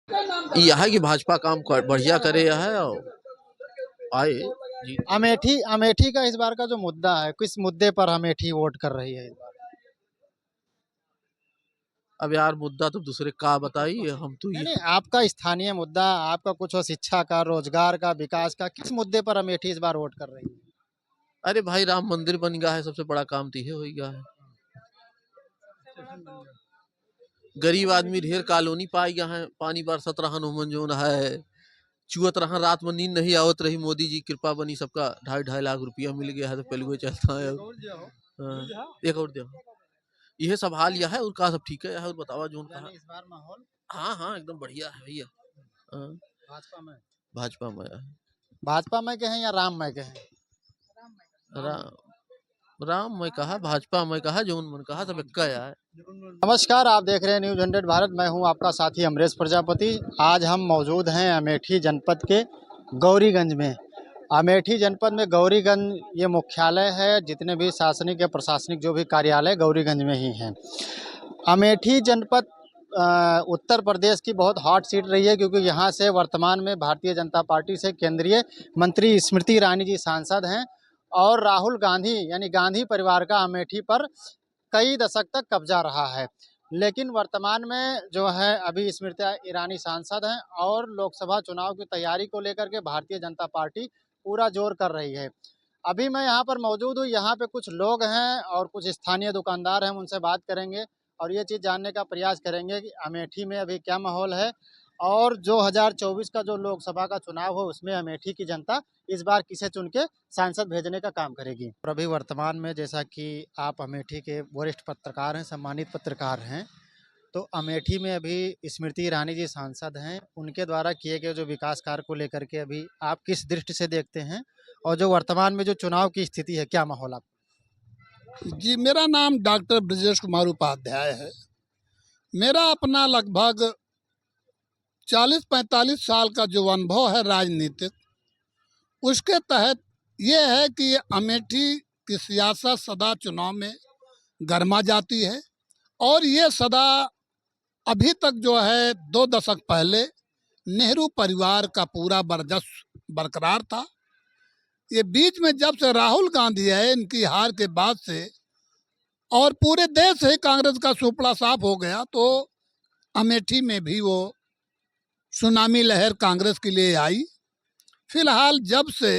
यह कि भाजपा काम बढ़िया करे यह है और आए जी। अमेठी अमेठी का इस बार का जो मुद्दा है, किस मुद्दे पर अमेठी वोट कर रही है इस बार? अब यार मुद्दा तो दूसरे का बताइए, हम तो नहीं ये नहीं, आपका स्थानीय मुद्दा, आपका कुछ हो, शिक्षा का, रोजगार का, विकास का, किस मुद्दे पर अमेठी इस बार वोट कर रही है? अरे भाई राम मंदिर बन गया है, सबसे बड़ा काम तो ये हो गया है। गरीब आदमी ढेर कॉलोनी पाई गया है, पानी बरसत रहन उमन जोन है, चुअत रहा रात में नींद नहीं आवत रही, मोदी जी कृपा बनी सबका 2.5 लाख रुपया मिल गया है तो पहलुए चलता है। हाँ, एक और दो, यह सब हाल यह है और का सब ठीक है यह, और बतावा जोन कहा। इस बार माहौल हाँ हाँ एकदम बढ़िया है भैया। हाँ, भाजपा में भाजपा में भाजपा में के हैं या राम में के हैं? राम राम मैं कहा, भाजपा मैं कहा, जोन मन कहा सब एक है। नमस्कार, आप देख रहे हैं न्यूज़ 100 भारत। मैं हूं आपका साथी अमरेश प्रजापति। आज हम मौजूद हैं अमेठी जनपद के गौरीगंज में। अमेठी जनपद में गौरीगंज ये मुख्यालय है, जितने भी शासनिक या प्रशासनिक जो भी कार्यालय गौरीगंज में ही हैं। अमेठी जनपद उत्तर प्रदेश की बहुत हॉट सीट रही है, क्योंकि यहाँ से वर्तमान में भारतीय जनता पार्टी से केंद्रीय मंत्री स्मृति ईरानी जी सांसद हैं, और राहुल गांधी यानी गांधी परिवार का अमेठी पर कई दशक तक कब्जा रहा है। लेकिन वर्तमान में जो है अभी स्मृति ईरानी सांसद हैं, और लोकसभा चुनाव की तैयारी को लेकर के भारतीय जनता पार्टी पूरा जोर कर रही है। अभी मैं यहाँ पर मौजूद हूँ, यहाँ पे कुछ लोग हैं और कुछ स्थानीय दुकानदार हैं, उनसे बात करेंगे और ये चीज़ जानने का प्रयास करेंगे कि अमेठी में अभी क्या माहौल है, और जो 2024 का जो लोकसभा का चुनाव हो उसमें अमेठी की जनता इस बार किसे चुन के सांसद भेजने का काम करेगी। और अभी वर्तमान में जैसा कि आप अमेठी के वरिष्ठ पत्रकार हैं, सम्मानित पत्रकार हैं, तो अमेठी में अभी स्मृति ईरानी जी सांसद हैं, उनके द्वारा किए गए जो विकास कार्य को लेकर के अभी आप किस दृष्टि से देखते हैं, और जो वर्तमान में जो चुनाव की स्थिति है, क्या माहौल आप? जी, मेरा नाम डॉक्टर ब्रजेश कुमार उपाध्याय है। मेरा अपना लगभग 40-45 साल का जो अनुभव है राजनीतिक, उसके तहत ये है कि अमेठी की सियासत सदा चुनाव में गरमा जाती है, और ये सदा अभी तक जो है 2 दशक पहले नेहरू परिवार का पूरा वर्चस्व बरकरार था। ये बीच में जब से राहुल गांधी है, इनकी हार के बाद से और पूरे देश से कांग्रेस का सुपड़ा साफ हो गया, तो अमेठी में भी वो सुनामी लहर कांग्रेस के लिए आई। फिलहाल जब से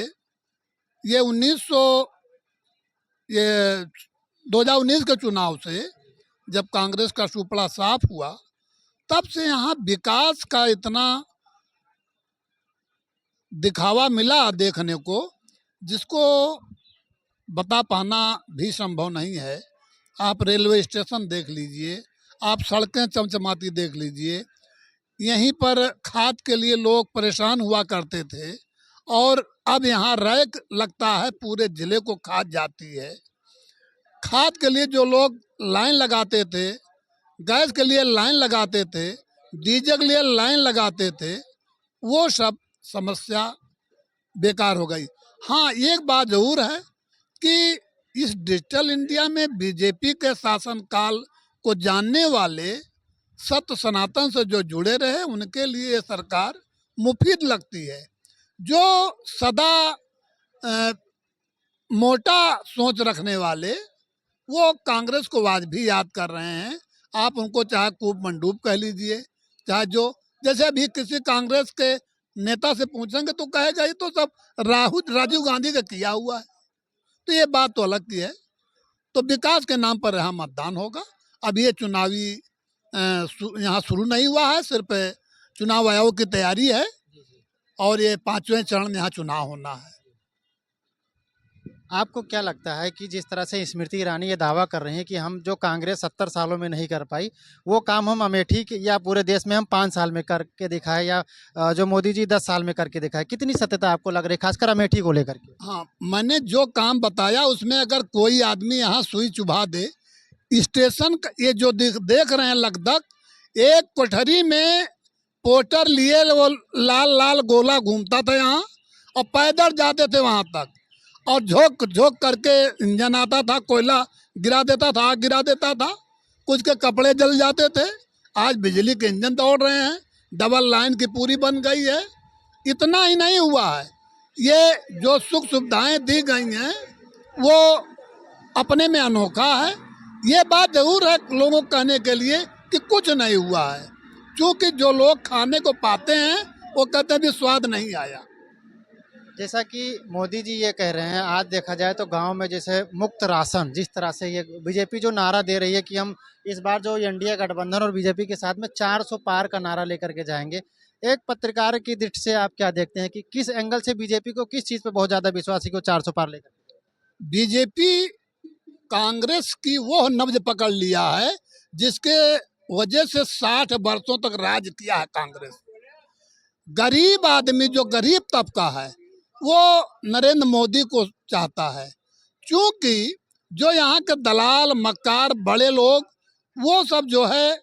ये 2019 के चुनाव से जब कांग्रेस का सुपड़ा साफ हुआ, तब से यहाँ विकास का इतना दिखावा मिला देखने को, जिसको बता पाना भी संभव नहीं है। आप रेलवे स्टेशन देख लीजिए, आप सड़कें चमचमाती देख लीजिए। यहीं पर खाद के लिए लोग परेशान हुआ करते थे, और अब यहाँ रैक लगता है, पूरे जिले को खाद जाती है। खाद के लिए जो लोग लाइन लगाते थे, गैस के लिए लाइन लगाते थे, डीजल के लिए लाइन लगाते थे, वो सब समस्या बेकार हो गई। हाँ, एक बात जरूर है कि इस डिजिटल इंडिया में बीजेपी के शासनकाल को जानने वाले सत्य सनातन से जो जुड़े रहे, उनके लिए ये सरकार मुफीद लगती है। जो सदा मोटा सोच रखने वाले, वो कांग्रेस को आज भी याद कर रहे हैं। आप उनको चाहे कूप मंडूप कह लीजिए, चाहे जो, जैसे अभी किसी कांग्रेस के नेता से पूछेंगे तो कहेगा ये तो सब राजीव गांधी का किया हुआ है। तो ये बात तो अलग की है। तो विकास के नाम पर यहाँ मतदान होगा। अब ये चुनावी यहाँ शुरू नहीं हुआ है, सिर्फ चुनाव आयोग की तैयारी है, और ये 5वें चरण में यहाँ चुनाव होना है। आपको क्या लगता है कि जिस तरह से स्मृति ईरानी ये दावा कर रही हैं कि हम जो कांग्रेस 70 सालों में नहीं कर पाई, वो काम हम अमेठी के या पूरे देश में हम 5 साल में करके दिखाए, या जो मोदी जी 10 साल में करके दिखाए, कितनी सत्यता आपको लग रही है, खासकर अमेठी को लेकर के? हाँ, मैंने जो काम बताया उसमें अगर कोई आदमी यहाँ सुई चुभा दे, स्टेशन ये जो देख रहे हैं, लगभग एक कोठरी में पोस्टर लिए वो लाल लाल गोला घूमता था यहाँ, और पैदल जाते थे वहाँ तक, और झोंक झोंक करके इंजन आता था, कोयला गिरा देता था, आग गिरा देता था, कुछ के कपड़े जल जाते थे। आज बिजली के इंजन दौड़ रहे हैं, डबल लाइन की पूरी बन गई है। इतना ही नहीं हुआ है, ये जो सुख सुविधाएं दी गई हैं वो अपने में अनोखा है। ये बात जरूर है लोगों को कहने के लिए कि कुछ नहीं हुआ है, क्योंकि जो लोग खाने को पाते हैं वो कहते हैं भी स्वाद नहीं आया। जैसा कि मोदी जी ये कह रहे हैं, आज देखा जाए तो गांव में जैसे मुफ्त राशन, जिस तरह से ये बीजेपी जो नारा दे रही है कि हम इस बार जो एनडीए गठबंधन और बीजेपी के साथ में 400 पार का नारा लेकर के जाएंगे, एक पत्रकार की दृष्टि से आप क्या देखते हैं कि किस एंगल से बीजेपी को किस चीज़ पे बहुत ज़्यादा विश्वास है कि वो 400 पार लेकर? बीजेपी कांग्रेस की वो नब्ज पकड़ लिया है जिसके वजह से 60 वर्षों तक राज किया है कांग्रेस। गरीब आदमी, जो गरीब तबका है, वो नरेंद्र मोदी को चाहता है, क्योंकि जो यहाँ के दलाल मक्कार बड़े लोग वो सब जो है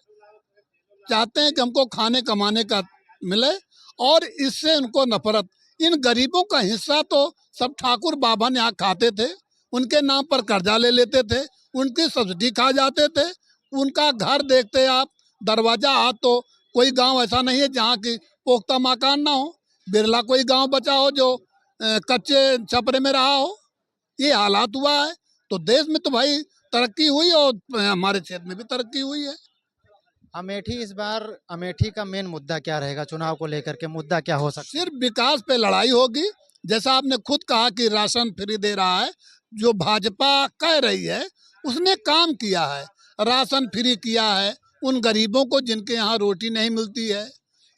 चाहते हैं कि हमको खाने कमाने का मिले, और इससे उनको नफरत। इन गरीबों का हिस्सा तो सब ठाकुर बाबा ने यहाँ खाते थे, उनके नाम पर कर्जा ले लेते थे, उनकी सब्सिडी खा जाते थे। उनका घर देखते आप, दरवाजा हाथ, तो कोई गांव ऐसा नहीं है जहाँ की पुख्ता मकान ना हो। बिरला कोई गांव बचा हो जो कच्चे छपरे में रहा हो। ये हालात हुआ है, तो देश में तो भाई तरक्की हुई और हमारे क्षेत्र में भी तरक्की हुई है। अमेठी, इस बार अमेठी का मेन मुद्दा क्या रहेगा? चुनाव को लेकर के मुद्दा क्या हो सकता है? सिर्फ विकास पे लड़ाई होगी। जैसा आपने खुद कहा कि राशन फ्री दे रहा है, जो भाजपा कह रही है उसने काम किया है, राशन फ्री किया है उन गरीबों को जिनके यहाँ रोटी नहीं मिलती है।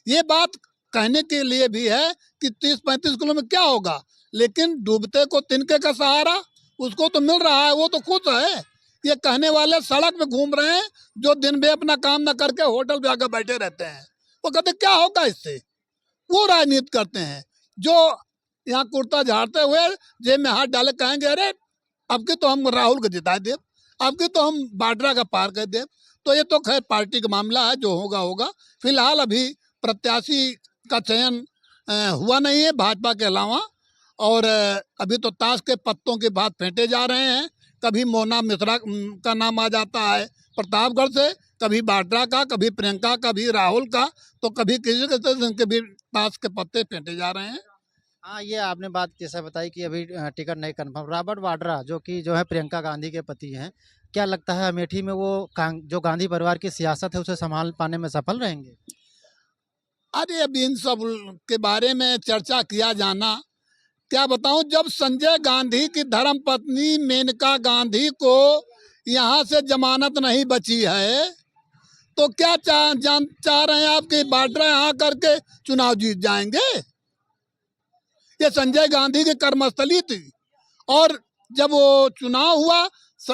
ये बात कहने के लिए भी है कि 30-35 किलो में क्या होगा, लेकिन डूबते को तिनके का सहारा, उसको तो मिल रहा है, वो तो खुश है। ये कहने वाले सड़क में घूम रहे हैं जो दिन में अपना काम न करके होटल पे आकर बैठे रहते हैं, वो कहते क्या होगा इससे। वो राजनीति करते हैं जो यहाँ कुर्ता झाड़ते हुए जेब में हाथ डाले कहेंगे अरे अब के तो हम राहुल को जिता दे, अब के तो हम बाड्रा का पार कर दे। तो ये तो खैर पार्टी का मामला है, जो होगा होगा। फिलहाल अभी प्रत्याशी का चयन हुआ नहीं है भाजपा के अलावा, और अभी तो ताश के पत्तों के बात फेंटे जा रहे हैं। कभी मोना मिश्रा का नाम आ जाता है प्रतापगढ़ से, कभी बाड्रा का, कभी प्रियंका, कभी राहुल का, तो कभी किसी के भी ताश के पत्ते फेंटे जा रहे हैं। हाँ, ये आपने बात जैसा बताई कि अभी टिकट नहीं कन्फर्म। रॉबर्ट वाड्रा जो कि जो है प्रियंका गांधी के पति हैं, क्या लगता है अमेठी में वो जो गांधी परिवार की सियासत है उसे संभाल पाने में सफल रहेंगे? अरे अब इन सब के बारे में चर्चा किया जाना, क्या बताऊं। जब संजय गांधी की धर्म पत्नी मेनका गांधी को यहाँ से जमानत नहीं बची है, तो क्या चाह रहे हैं आप कि बाड्रा यहाँ करके चुनाव जीत जाएंगे? ये संजय गांधी की कर्मस्थली थी, और जब वो चुनाव हुआ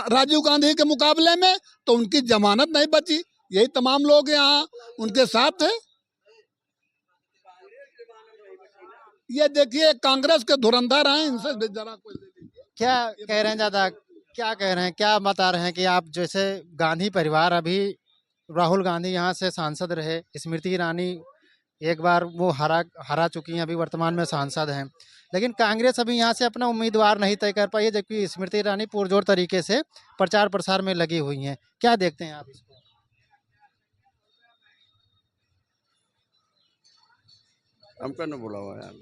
राजीव गांधी के मुकाबले में, तो उनकी जमानत नहीं बची। यही तमाम लोग यहाँ उनके साथ थे। ये देखिए कांग्रेस के धुरंधर हैं, इनसे जरा कोई क्या कह रहे हैं ज्यादा, क्या कह रहे हैं, क्या बता रहे हैं कि आप जैसे गांधी परिवार, अभी राहुल गांधी यहाँ से सांसद रहे, स्मृति ईरानी एक बार वो हरा चुकी हैं, अभी वर्तमान में सांसद हैं, लेकिन कांग्रेस अभी यहाँ से अपना उम्मीदवार नहीं तय कर पाई है, जबकि स्मृति ईरानी पुरजोर तरीके से प्रचार प्रसार में लगी हुई हैं। क्या देखते हैं आप इसको? हमका न बुलावा यार,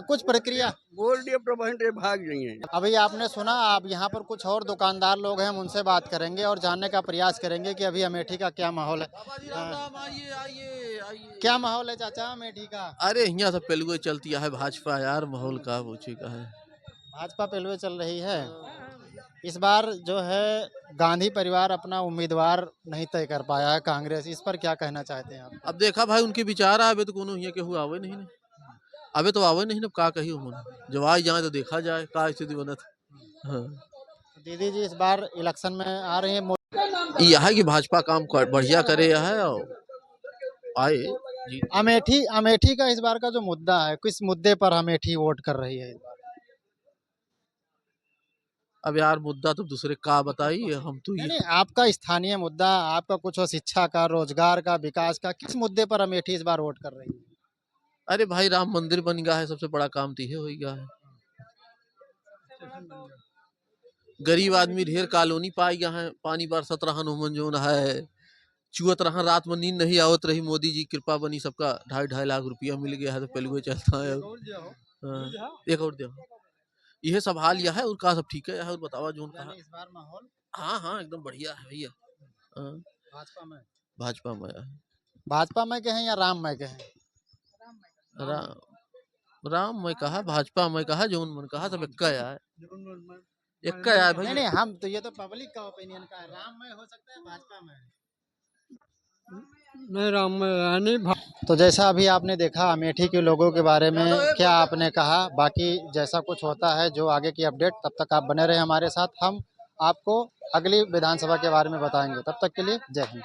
कुछ प्रक्रिया बोल दिया प्रबंध भाग जाइए। अभी आपने सुना। आप यहाँ पर कुछ और दुकानदार लोग हैं, हम उनसे बात करेंगे और जानने का प्रयास करेंगे कि अभी अमेठी का क्या माहौल है। बाबा जी राम राम, आइए आइए आइए। क्या माहौल है चाचा अमेठी का? अरे यहाँ सब पेलुए चलती है भाजपा यार, माहौल का पूछे का है। भाजपा पेलवे चल रही है। इस बार जो है गांधी परिवार अपना उम्मीदवार नहीं तय कर पाया है कांग्रेस, इस पर क्या कहना चाहते हैं आप? अब देखा भाई उनके विचार आवे तो कोनो हिया केहू आवे नहीं ने, अबे तो आवे नहीं ना, का कही मन जब आ जाए तो देखा जाए का स्थिति बनत। हाँ, दीदी जी इस बार इलेक्शन में आ रही है, यह है कि भाजपा काम बढ़िया करे है और आए जी। अमेठी का इस बार का जो मुद्दा है, किस मुद्दे पर अमेठी वोट कर रही है इस बार? अब यार मुद्दा तो दूसरे का बताइए, हम तो नहीं, ये आपका स्थानीय मुद्दा, आपका कुछ हो शिक्षा का, रोजगार का, विकास का, किस मुद्दे पर अमेठी इस बार वोट कर रही है? अरे भाई राम मंदिर बन गया है, सबसे बड़ा काम तो ये हो गया है। गरीब आदमी ढेर कॉलोनी पाई गया है, पानी बरसत रहन उमन जोन है, चुअत रहा रात में नींद नहीं आवत रही, मोदी जी कृपा बनी सबका 2.5 लाख रुपया मिल गया है तो पहलुए चलता है। हाँ, एक और दे। यह सब हाल यह है और का सब ठीक है और बतावा जोन कहा। इस बार माहौल हाँ हाँ एकदम बढ़िया है भैया। हाँ, भाजपा में भाजपा में भाजपा में के हैं या राम में के हैं? राम मैं कहा भाजपा मैं कहा जोन मन कहा सब इक्का है, इक्का है नहीं भाई। नहीं, हम तो ये तो पब्लिक का ओपिनियन का है, राम में हो सकता है भाजपा में। नहीं राम में नहीं। तो जैसा अभी आपने देखा अमेठी के लोगों के बारे में क्या आपने कहा, बाकी जैसा कुछ होता है जो आगे की अपडेट, तब तक आप बने रहे हमारे साथ, हम आपको अगली विधानसभा के बारे में बताएंगे। तब तक के लिए जय हिंद।